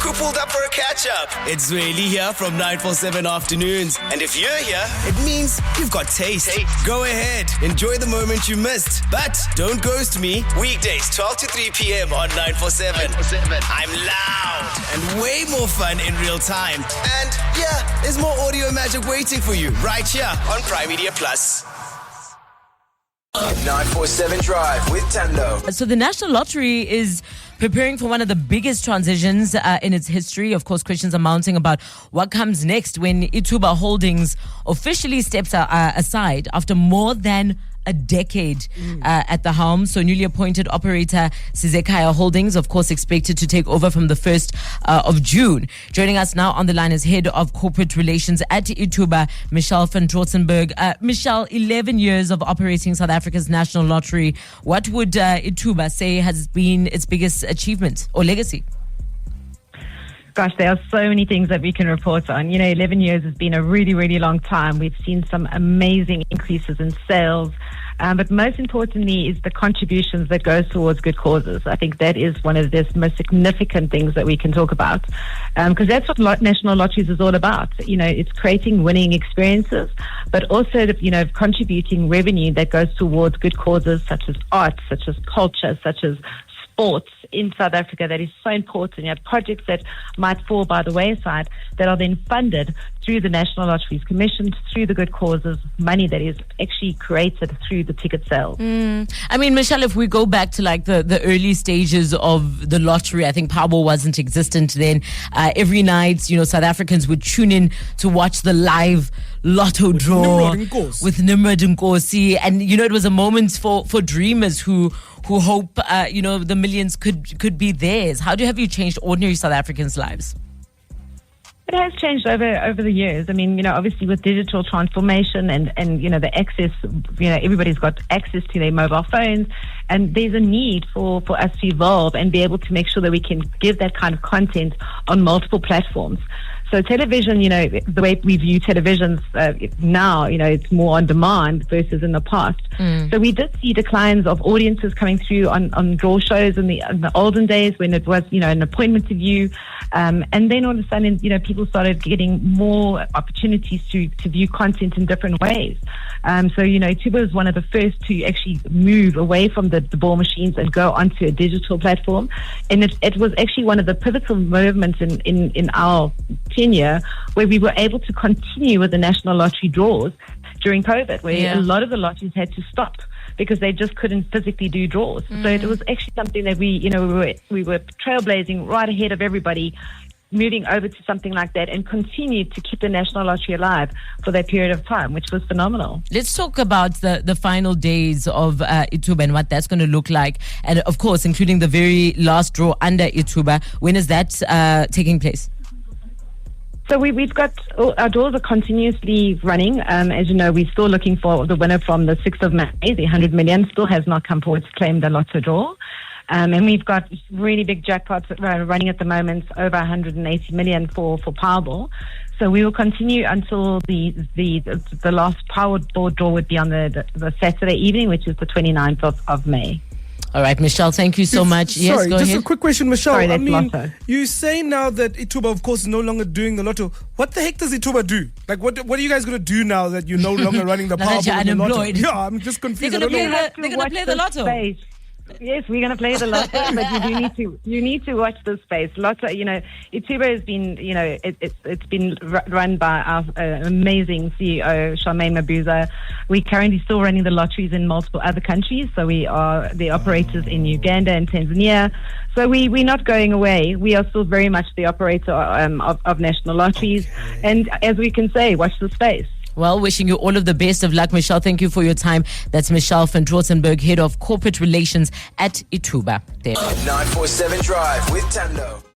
who pulled up for a catch-up. It's really here from 947 Afternoons. And if you're here, it means you've got taste. Go ahead, enjoy the moment you missed. But don't ghost me. Weekdays, 12 to 3 p.m. on 947. I'm loud and way more fun in real time. And yeah, there's more audio magic waiting for you right here on Prime Media Plus. 947 Drive with Thando. So the National Lottery is preparing for one of the biggest transitions in its history. Of course, questions are mounting about what comes next when Ithuba Holdings officially steps aside after more than a decade at the helm. So newly appointed operator Sizekhaya Holdings, of course, expected to take over from the 1st of June. Joining us now on the line is Head of Corporate Relations at Ithuba, Michelle Van Trotsenburg. Michelle, 11 years of operating South Africa's National Lottery. What would Ithuba say has been its biggest achievement or legacy? Gosh, there are so many things that we can report on. 11 years has been a really, really long time. We've seen some amazing increases in sales. But most importantly is the contributions that goes towards good causes. I think that is one of the most significant things that we can talk about. Because that's what National Lotteries is all about. It's creating winning experiences, but also, contributing revenue that goes towards good causes such as art, such as culture, such as sports in South Africa that is so important. You have projects that might fall by the wayside that are then funded through the National Lotteries Commission, through the good causes, money that is actually created through the ticket sales. I mean, Michelle, if we go back to like the early stages of the lottery, I think Powerball wasn't existent then. Every night, South Africans would tune in to watch the live lotto draw with Nimrod Nkosi. And, it was a moment for dreamers who hope, the millions could be theirs. How have you changed ordinary South Africans' lives? It has changed over the years. I mean, obviously with digital transformation and the access, everybody's got access to their mobile phones, and there's a need for us to evolve and be able to make sure that we can give that kind of content on multiple platforms. So television, the way we view televisions now, it's more on demand versus in the past. So we did see declines of audiences coming through on draw shows in the olden days when it was, an appointment to view. And then all of a sudden, people started getting more opportunities to view content in different ways. So, Ithuba was one of the first to actually move away from the ball machines and go onto a digital platform. And it was actually one of the pivotal movements in our tenure where we were able to continue with the National Lottery draws during COVID, where a lot of the lotteries had to stop because they just couldn't physically do draws. So it was actually something that we were trailblazing right ahead of everybody, moving over to something like that, and continued to keep the National Lottery alive for that period of time, which was phenomenal. Let's talk about the final days of Ithuba and what that's going to look like, and of course including the very last draw under Ithuba. When is that taking place? So we've got, our draws are continuously running. As you know, we're still looking for the winner from the 6th of May. The 100 million still has not come forward to claim the lotto draw. And we've got really big jackpots running at the moment, over 180 million for Powerball. So we will continue until the last Powerball draw would be on the Saturday evening, which is the 29th of May. All right, Michelle, thank you so much. Yes, sorry, go just ahead. a quick question, Michelle. Sorry, I that's mean, Lotto. you say now that Ithuba, of course, is no longer doing the lotto. What the heck does Ithuba do? Like, what are you guys going to do now that you're no longer running the Now that Powerball you're and the lotto? unemployed. Yeah, I'm just confused. They're going I to don't know. play the lotto. Space. Yes, we're going to play the lotto, but you need to watch this space. Lotto, Ithuba has been, it's been run by our amazing CEO, Charmaine Mabuza. We're currently still running the lotteries in multiple other countries, so we are the operators in Uganda and Tanzania. So we're not going away. We are still very much the operator of National Lotteries, and as we can say, watch the space. Well, wishing you all of the best of luck, Michelle. Thank you for your time. That's Michelle Van Trotsenburg, Head of Corporate Relations at Ithuba. 947 Drive with Thando.